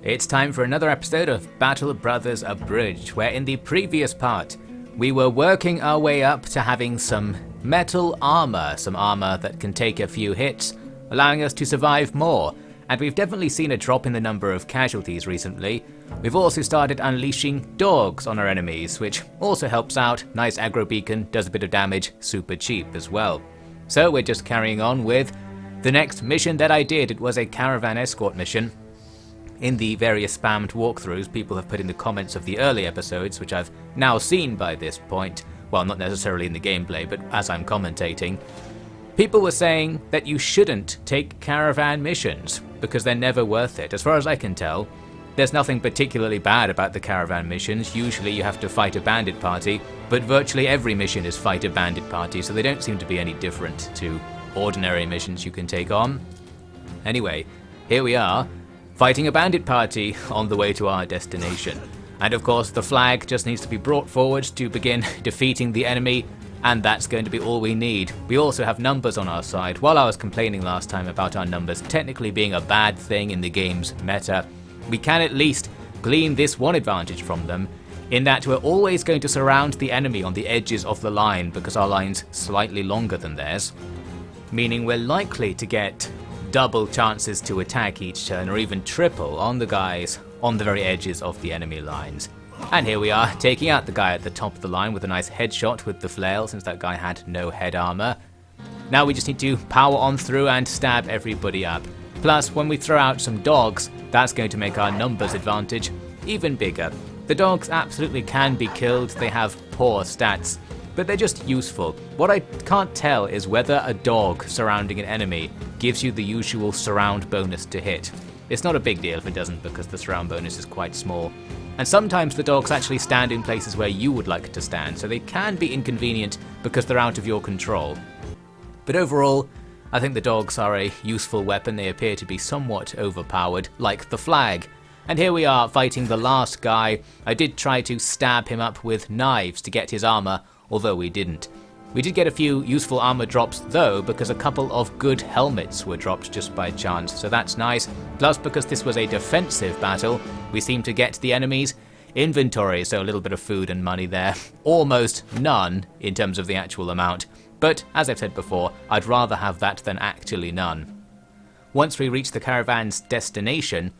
It's time for another episode of Battle Brothers Abridged, where in the previous part, we were working our way up to having some metal armour, some armour that can take a few hits, allowing us to survive more, and we've definitely seen a drop in the number of casualties recently. We've also started unleashing dogs on our enemies, which also helps out. Nice aggro beacon, does a bit of damage, super cheap as well. So we're just carrying on with the next mission that I did. It was a Caravan Escort mission. In the various spammed walkthroughs people have put in the comments of the early episodes, which I've now seen by this point, well, not necessarily in the gameplay, but as I'm commentating, people were saying that you shouldn't take Caravan missions because they're never worth it. As far as I can tell, there's nothing particularly bad about the Caravan missions. Usually you have to fight a bandit party, but virtually every mission is fight a bandit party, so they don't seem to be any different to ordinary missions you can take on. Anyway, here we are, fighting a bandit party on the way to our destination. And of course the flag just needs to be brought forward to begin defeating the enemy, and that's going to be all we need. We also have numbers on our side. While I was complaining last time about our numbers technically being a bad thing in the game's meta, we can at least glean this one advantage from them, in that we're always going to surround the enemy on the edges of the line because our line's slightly longer than theirs, meaning we're likely to get double chances to attack each turn, or even triple on the guys on the very edges of the enemy lines. And here we are, taking out the guy at the top of the line with a nice headshot with the flail, since that guy had no head armor. Now we just need to power on through and stab everybody up. Plus, when we throw out some dogs, that's going to make our numbers advantage even bigger. The dogs absolutely can be killed, they have poor stats, but they're just useful. What I can't tell is whether a dog surrounding an enemy gives you the usual surround bonus to hit. It's not a big deal if it doesn't, because the surround bonus is quite small. And sometimes the dogs actually stand in places where you would like to stand, so they can be inconvenient because they're out of your control. But overall, I think the dogs are a useful weapon. They appear to be somewhat overpowered, like the flag. And here we are fighting the last guy. I did try to stab him up with knives to get his armor, although we didn't. We did get a few useful armor drops though, because a couple of good helmets were dropped just by chance, so that's nice. Plus, because this was a defensive battle, we seemed to get the enemy's inventory, so a little bit of food and money there. Almost none in terms of the actual amount, but as I've said before, I'd rather have that than actually none. Once we reach the caravan's destination,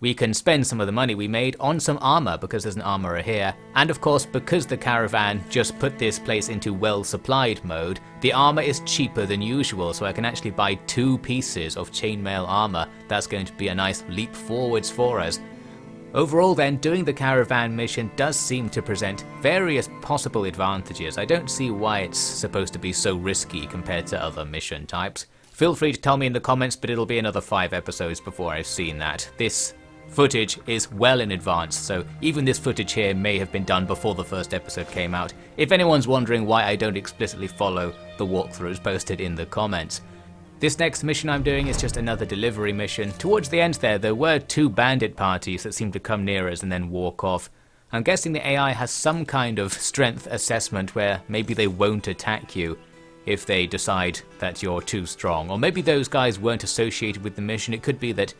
we can spend some of the money we made on some armor, because there's an armorer here, and of course because the caravan just put this place into well supplied mode, the armor is cheaper than usual, so I can actually buy 2 pieces of chainmail armor. That's going to be a nice leap forwards for us. Overall then, doing the caravan mission does seem to present various possible advantages. I don't see why it's supposed to be so risky compared to other mission types. Feel free to tell me in the comments, but it'll be another 5 episodes before I've seen that. This footage is well in advance, so even this footage here may have been done before the first episode came out, if anyone's wondering why I don't explicitly follow the walkthroughs posted in the comments. This next mission I'm doing is just another delivery mission. Towards the end there were 2 bandit parties that seemed to come near us and then walk off. I'm guessing the AI has some kind of strength assessment where maybe they won't attack you if they decide that you're too strong, or maybe those guys weren't associated with the mission. It could be that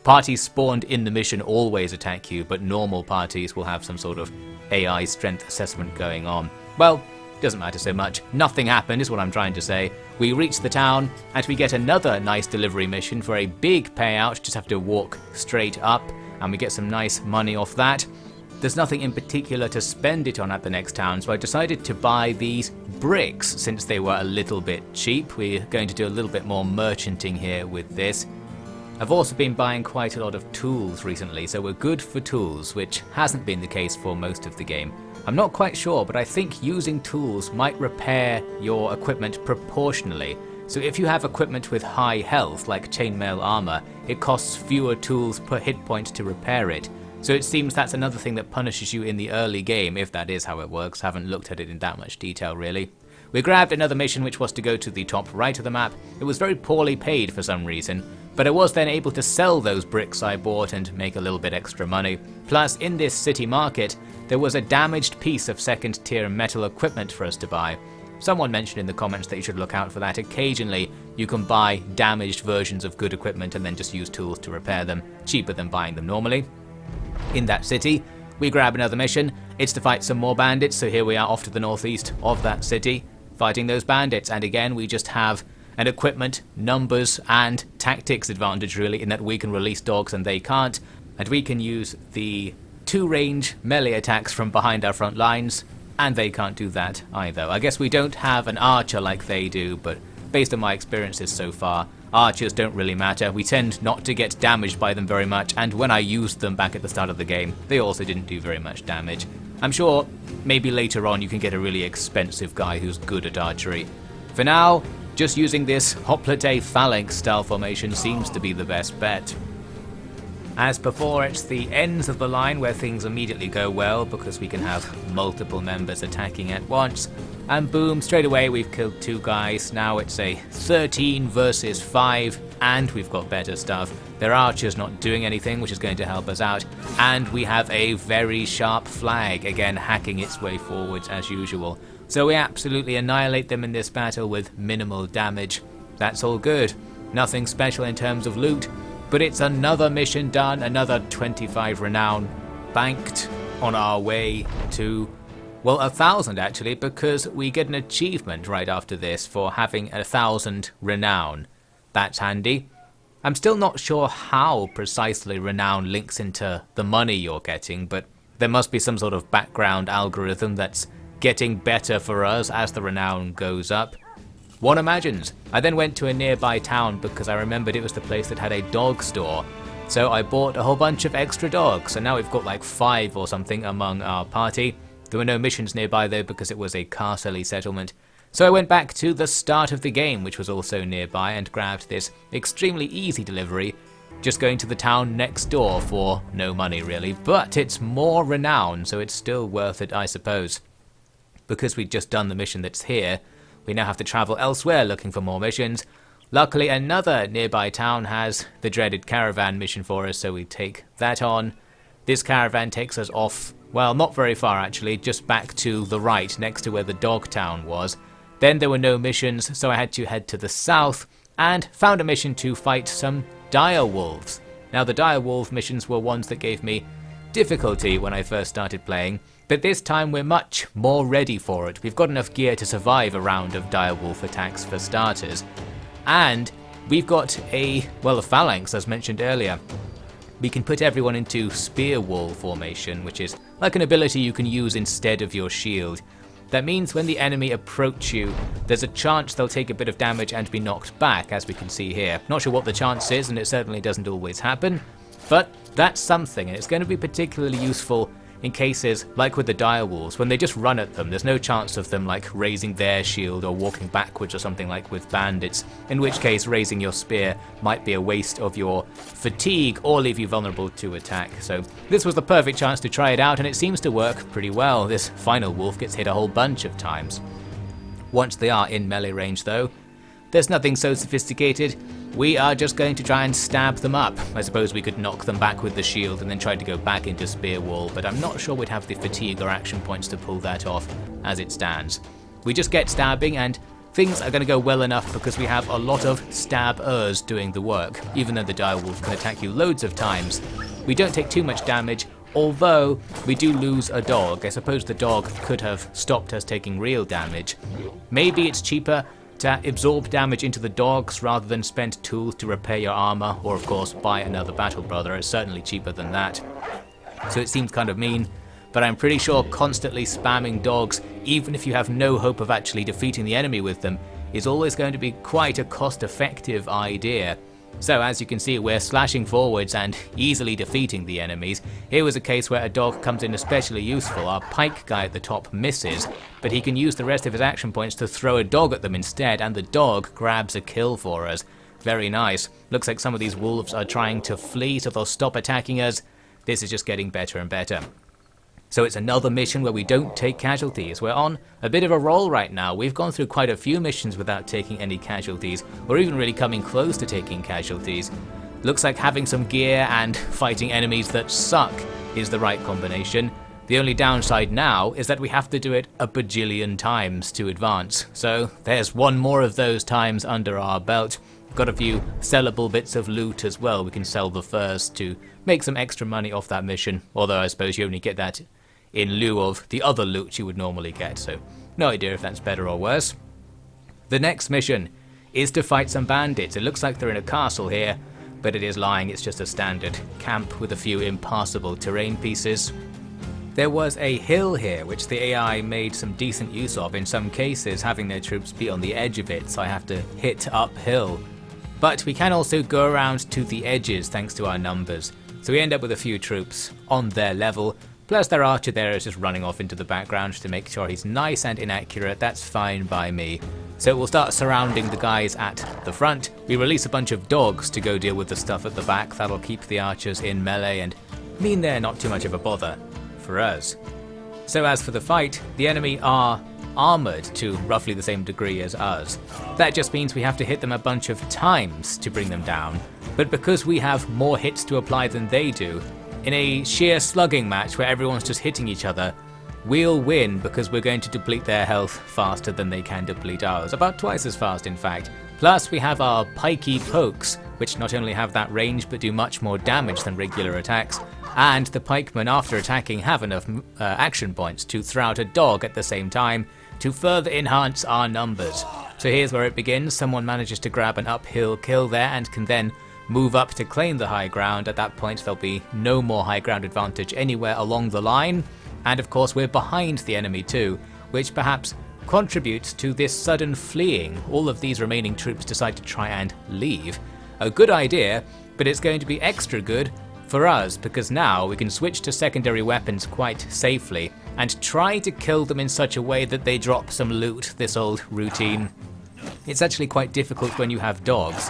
parties spawned in the mission always attack you, but normal parties will have some sort of AI strength assessment going on. Well, doesn't matter so much. Nothing happened is what I'm trying to say. We reach the town and we get another nice delivery mission for a big payout. Just have to walk straight up and we get some nice money off that. There's nothing in particular to spend it on at the next town, so I decided to buy these bricks since they were a little bit cheap. We're going to do a little bit more merchanting here with this. I've also been buying quite a lot of tools recently, so we're good for tools, which hasn't been the case for most of the game. I'm not quite sure, but I think using tools might repair your equipment proportionally. So if you have equipment with high health, like chainmail armor, it costs fewer tools per hit point to repair it. So it seems that's another thing that punishes you in the early game, if that is how it works. Haven't looked at it in that much detail really. We grabbed another mission which was to go to the top right of the map. It was very poorly paid for some reason, but I was then able to sell those bricks I bought and make a little bit extra money. Plus, in this city market, there was a damaged piece of second tier metal equipment for us to buy. Someone mentioned in the comments that you should look out for that. Occasionally you can buy damaged versions of good equipment and then just use tools to repair them, cheaper than buying them normally. In that city, we grab another mission. It's to fight some more bandits, so here we are off to the northeast of that city, fighting those bandits, and again we just have an equipment, numbers, and tactics advantage really, in that we can release dogs and they can't, and we can use the 2-range melee attacks from behind our front lines, and they can't do that either. I guess we don't have an archer like they do, but based on my experiences so far, archers don't really matter. We tend not to get damaged by them very much, and when I used them back at the start of the game, they also didn't do very much damage. I'm sure maybe later on you can get a really expensive guy who's good at archery. For now, just using this hoplite phalanx style formation seems to be the best bet. As before, it's the ends of the line where things immediately go well because we can have multiple members attacking at once. And boom, straight away we've killed 2 guys. Now it's a 13 versus 5 and we've got better stuff. Their archers not doing anything, which is going to help us out. And we have a very sharp flag, again hacking its way forwards as usual. So we absolutely annihilate them in this battle with minimal damage. That's all good. Nothing special in terms of loot. But it's another mission done, another 25 renown banked on our way to, well, 1,000 actually, because we get an achievement right after this for having 1,000 renown. That's handy. I'm still not sure how precisely renown links into the money you're getting, but there must be some sort of background algorithm that's getting better for us as the renown goes up. One imagines. I then went to a nearby town because I remembered it was the place that had a dog store. So I bought a whole bunch of extra dogs, and now we've got like 5 or something among our party. There were no missions nearby though because it was a castle-y settlement. So I went back to the start of the game, which was also nearby, and grabbed this extremely easy delivery, just going to the town next door for no money really, but it's more renown, so it's still worth it I suppose. Because we'd just done the mission that's here, we now have to travel elsewhere looking for more missions. Luckily another nearby town has the dreaded Caravan Mission for us, so we take that on. This caravan takes us off, well, not very far actually, just back to the right next to where the dog town was. Then there were no missions, so I had to head to the south and found a mission to fight some dire wolves. Now the dire wolf missions were ones that gave me difficulty when I first started playing, but this time we're much more ready for it. We've got enough gear to survive a round of direwolf attacks for starters. And we've got a phalanx as mentioned earlier. We can put everyone into spear wall formation, which is like an ability you can use instead of your shield. That means when the enemy approach you, there's a chance they'll take a bit of damage and be knocked back, as we can see here. Not sure what the chance is, and it certainly doesn't always happen, but that's something, and it's going to be particularly useful in cases like with the direwolves. When they just run at them, there's no chance of them like raising their shield or walking backwards or something like with bandits, in which case raising your spear might be a waste of your fatigue or leave you vulnerable to attack. So this was the perfect chance to try it out, and it seems to work pretty well. This final wolf gets hit a whole bunch of times. Once they are in melee range though, there's nothing so sophisticated. We are just going to try and stab them up. I suppose we could knock them back with the shield and then try to go back into spear wall, but I'm not sure we'd have the fatigue or action points to pull that off as it stands. We just get stabbing and things are going to go well enough because we have a lot of stabbers doing the work. Even though the direwolf can attack you loads of times, we don't take too much damage, although we do lose a dog. I suppose the dog could have stopped us taking real damage. Maybe it's cheaper to absorb damage into the dogs rather than spend tools to repair your armour, or of course buy another battle brother. It's certainly cheaper than that. So it seems kind of mean, but I'm pretty sure constantly spamming dogs, even if you have no hope of actually defeating the enemy with them, is always going to be quite a cost-effective idea. So as you can see, we're slashing forwards and easily defeating the enemies. Here was a case where a dog comes in especially useful. Our pike guy at the top misses, but he can use the rest of his action points to throw a dog at them instead, and the dog grabs a kill for us. Very nice. Looks like some of these wolves are trying to flee, so they'll stop attacking us. This is just getting better and better. So it's another mission where we don't take casualties. We're on a bit of a roll right now. We've gone through quite a few missions without taking any casualties, or even really coming close to taking casualties. Looks like having some gear and fighting enemies that suck is the right combination. The only downside now is that we have to do it a bajillion times to advance. So there's one more of those times under our belt. We've got a few sellable bits of loot as well. We can sell the furs to make some extra money off that mission. Although I suppose you only get that in lieu of the other loot you would normally get. So no idea if that's better or worse. The next mission is to fight some bandits. It looks like they're in a castle here, but it is lying. It's just a standard camp with a few impassable terrain pieces. There was a hill here, which the AI made some decent use of, in some cases having their troops be on the edge of it, so I have to hit uphill. But we can also go around to the edges thanks to our numbers, so we end up with a few troops on their level, plus their archer there is just running off into the background to make sure he's nice and inaccurate. That's fine by me. So we'll start surrounding the guys at the front. We release a bunch of dogs to go deal with the stuff at the back. That'll keep the archers in melee and mean they're not too much of a bother for us. So as for the fight, the enemy are armoured to roughly the same degree as us. That just means we have to hit them a bunch of times to bring them down, but because we have more hits to apply than they do, in a sheer slugging match where everyone's just hitting each other, we'll win because we're going to deplete their health faster than they can deplete ours, about twice as fast in fact. Plus we have our pikey pokes, which not only have that range but do much more damage than regular attacks, and the pikemen after attacking have enough action points to throw out a dog at the same time to further enhance our numbers. So here's where it begins. Someone manages to grab an uphill kill there and can then move up to claim the high ground. At that point there'll be no more high ground advantage anywhere along the line, and of course we're behind the enemy too, which perhaps contributes to this sudden fleeing. All of these remaining troops decide to try and leave. A good idea, but it's going to be extra good for us because now we can switch to secondary weapons quite safely and try to kill them in such a way that they drop some loot, this old routine. It's actually quite difficult when you have dogs,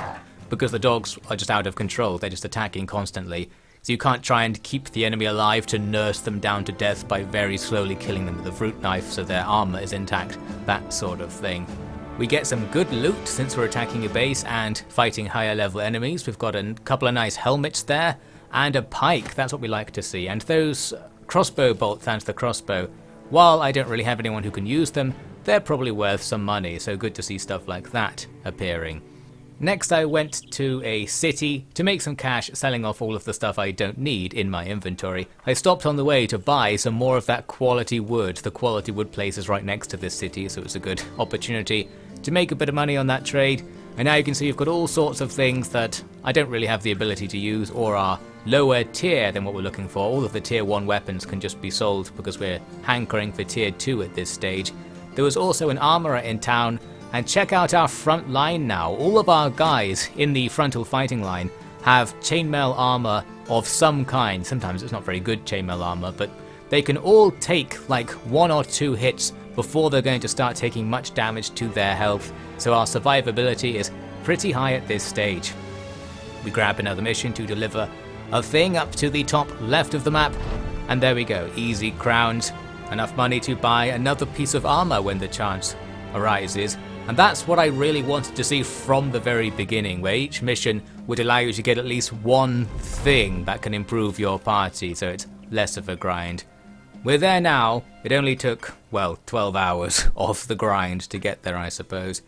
because the dogs are just out of control. They're just attacking constantly, so you can't try and keep the enemy alive to nurse them down to death by very slowly killing them with a fruit knife so their armor is intact, that sort of thing. We get some good loot since we're attacking a base and fighting higher level enemies. We've got a couple of nice helmets there and a pike. That's what we like to see, and those crossbow bolts and the crossbow, while I don't really have anyone who can use them, they're probably worth some money, so good to see stuff like that appearing. Next I went to a city to make some cash selling off all of the stuff I don't need in my inventory. I stopped on the way to buy some more of that quality wood. The quality wood place is right next to this city, so it's a good opportunity to make a bit of money on that trade. And now you can see you've got all sorts of things that I don't really have the ability to use or are lower tier than what we're looking for. All of the tier 1 weapons can just be sold because we're hankering for tier 2 at this stage. There was also an armourer in town, and check out our front line now. All of our guys in the frontal fighting line have chainmail armour of some kind. Sometimes it's not very good chainmail armour, but they can all take like 1 or 2 hits before they're going to start taking much damage to their health, so our survivability is pretty high at this stage. We grab another mission to deliver a thing up to the top left of the map, and there we go, easy crowns, enough money to buy another piece of armor when the chance arises. And that's what I really wanted to see from the very beginning, where each mission would allow you to get at least one thing that can improve your party, so it's less of a grind. We're there now. It only took, well, 12 hours of the grind to get there, I suppose.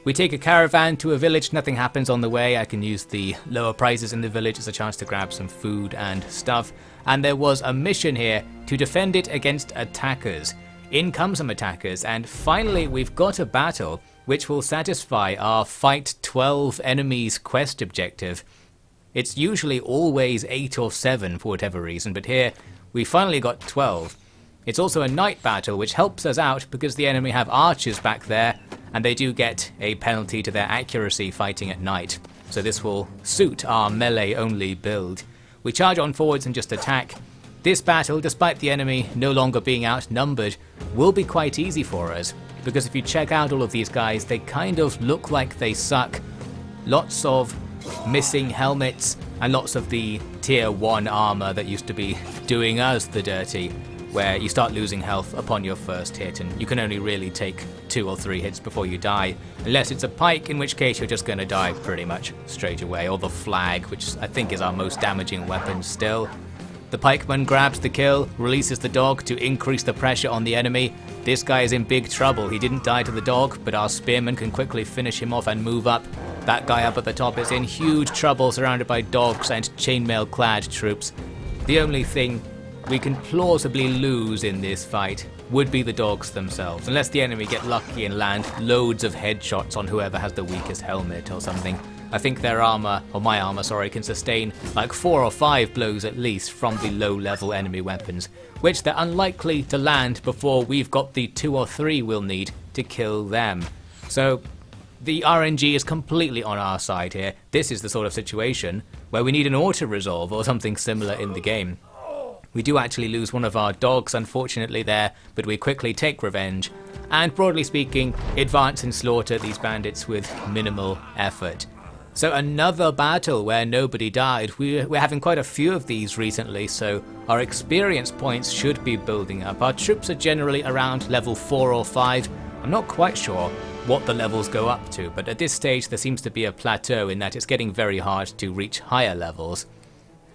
We take a caravan to a village, nothing happens on the way. I can use the lower prices in the village as a chance to grab some food and stuff. And there was a mission here to defend it against attackers. In come some attackers, and finally we've got a battle which will satisfy our fight 12 enemies quest objective. It's usually always 8 or 7 for whatever reason, but here we finally got 12. It's also a night battle, which helps us out because the enemy have archers back there, and they do get a penalty to their accuracy fighting at night. So this will suit our melee-only build. We charge on forwards and just attack. This battle, despite the enemy no longer being outnumbered, will be quite easy for us, because if you check out all of these guys, they kind of look like they suck. Lots of missing helmets, and lots of the tier 1 armor that used to be doing us the dirty, where you start losing health upon your first hit, and you can only really take 2 or 3 hits before you die, unless it's a pike, in which case you're just going to die pretty much straight away, or the flag, which I think is our most damaging weapon still. The pikeman grabs the kill, releases the dog to increase the pressure on the enemy. This guy is in big trouble. He didn't die to the dog, but our spearman can quickly finish him off and move up. That guy up at the top is in huge trouble, surrounded by dogs and chainmail-clad troops. The only thing we can plausibly lose in this fight would be the dogs themselves, unless the enemy get lucky and land loads of headshots on whoever has the weakest helmet or something. I think their armour, or my armour, sorry, can sustain like 4 or 5 blows at least from the low-level enemy weapons, which they're unlikely to land before we've got the 2 or 3 we'll need to kill them. So the RNG is completely on our side here. This is the sort of situation where we need an auto-resolve or something similar in the game. We do actually lose one of our dogs, unfortunately, there, but we quickly take revenge, and broadly speaking, advance and slaughter these bandits with minimal effort. So another battle where nobody died. We're having quite a few of these recently, so our experience points should be building up. Our troops are generally around level 4 or 5. I'm not quite sure what the levels go up to, but at this stage there seems to be a plateau in that it's getting very hard to reach higher levels.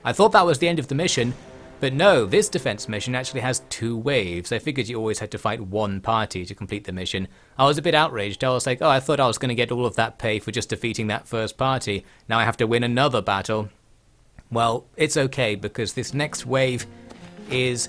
I thought that was the end of the mission, but no, this defense mission actually has 2 waves. I figured you always had to fight one party to complete the mission. I was a bit outraged. I was like, oh, I thought I was going to get all of that pay for just defeating that first party. Now I have to win another battle. Well, it's okay, because this next wave is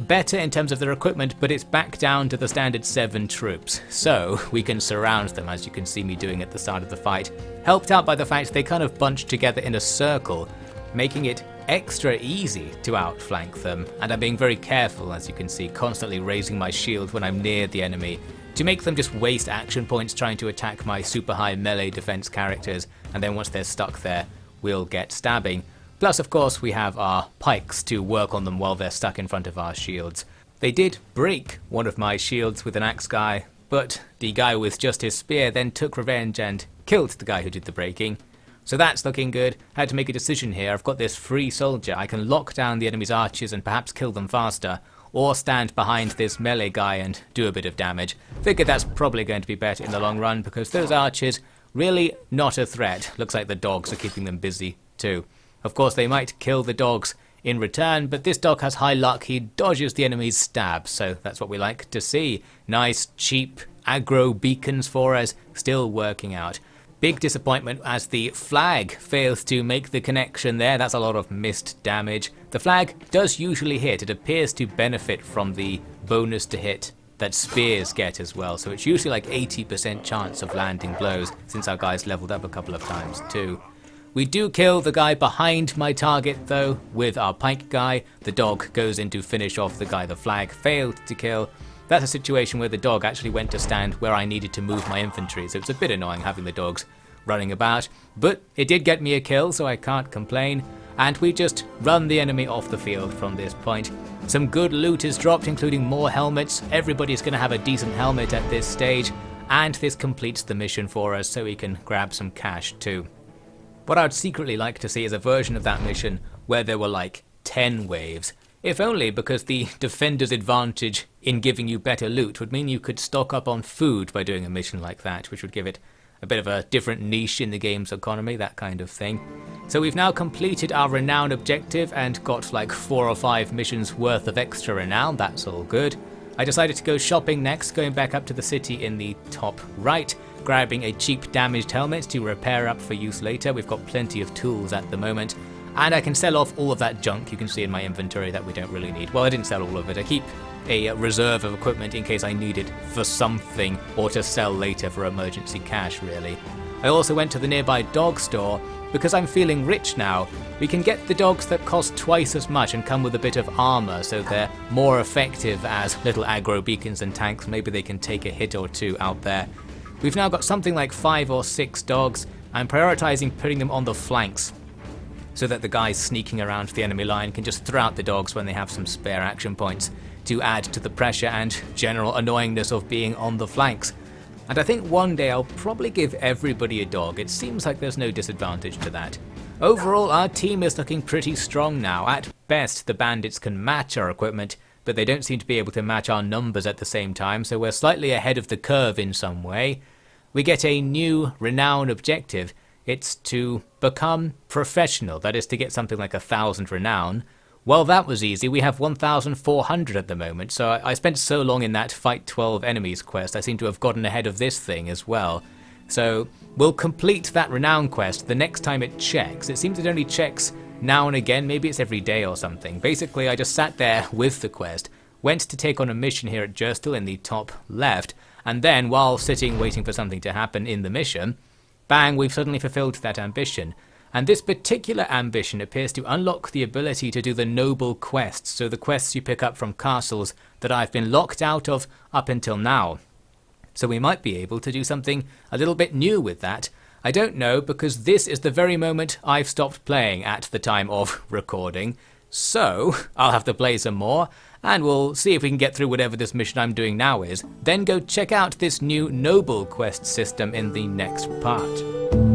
better in terms of their equipment, but it's back down to the standard 7 troops. So we can surround them, as you can see me doing at the start of the fight. Helped out by the fact they kind of bunched together in a circle, making it extra easy to outflank them, and I'm being very careful, as you can see, constantly raising my shield when I'm near the enemy to make them just waste action points trying to attack my super high melee defense characters, and then once they're stuck there, we'll get stabbing. Plus, of course, we have our pikes to work on them while they're stuck in front of our shields. They did break one of my shields with an axe guy, but the guy with just his spear then took revenge and killed the guy who did the breaking. So that's looking good. I had to make a decision here. I've got this free soldier. I can lock down the enemy's archers and perhaps kill them faster, or stand behind this melee guy and do a bit of damage. Figured that's probably going to be better in the long run, because those archers really not a threat. Looks like the dogs are keeping them busy too. Of course, they might kill the dogs in return, but this dog has high luck. He dodges the enemy's stabs, so that's what we like to see. Nice, cheap aggro beacons for us, still working out. Big disappointment as the flag fails to make the connection there. That's a lot of missed damage. The flag does usually hit. It appears to benefit from the bonus to hit that spears get as well. So it's usually like 80% chance of landing blows, since our guy's leveled up a couple of times too. We do kill the guy behind my target though with our pike guy. The dog goes in to finish off the guy the flag failed to kill. That's a situation where the dog actually went to stand where I needed to move my infantry, so it's a bit annoying having the dogs running about, but it did get me a kill, so I can't complain, and we just run the enemy off the field from this point. Some good loot is dropped, including more helmets. Everybody's going to have a decent helmet at this stage, and this completes the mission for us, so we can grab some cash too. What I'd secretly like to see is a version of that mission where there were like 10 waves. If only because the defender's advantage in giving you better loot would mean you could stock up on food by doing a mission like that, which would give it a bit of a different niche in the game's economy, that kind of thing. So we've now completed our renown objective and got like 4 or 5 missions worth of extra renown. That's all good. I decided to go shopping next, going back up to the city in the top right, grabbing a cheap damaged helmet to repair up for use later. We've got plenty of tools at the moment. And I can sell off all of that junk you can see in my inventory that we don't really need. Well, I didn't sell all of it. I keep a reserve of equipment in case I need it for something or to sell later for emergency cash, really. I also went to the nearby dog store because I'm feeling rich now. We can get the dogs that cost twice as much and come with a bit of armour, so they're more effective as little aggro beacons and tanks. Maybe they can take a hit or two out there. We've now got something like 5 or 6 dogs. I'm prioritising putting them on the flanks, so that the guys sneaking around the enemy line can just throw out the dogs when they have some spare action points to add to the pressure and general annoyingness of being on the flanks. And I think one day I'll probably give everybody a dog. It seems like there's no disadvantage to that. Overall, our team is looking pretty strong now. At best, the bandits can match our equipment, but they don't seem to be able to match our numbers at the same time, so we're slightly ahead of the curve in some way. We get a new renown objective. It's to become professional, that is to get something like 1,000 renown, Well, that was easy. We have 1,400 at the moment, so I spent so long in that Fight 12 Enemies quest, I seem to have gotten ahead of this thing as well. So we'll complete that renown quest the next time it checks. It seems it only checks now and again, maybe it's every day or something. Basically, I just sat there with the quest, went to take on a mission here at Gerstel in the top left, and then while sitting waiting for something to happen in the mission, bang, we've suddenly fulfilled that ambition. And this particular ambition appears to unlock the ability to do the noble quests, so the quests you pick up from castles that I've been locked out of up until now. So we might be able to do something a little bit new with that. I don't know, because this is the very moment I've stopped playing at the time of recording. So I'll have to play some more, and we'll see if we can get through whatever this mission I'm doing now is, then go check out this new noble quest system in the next part.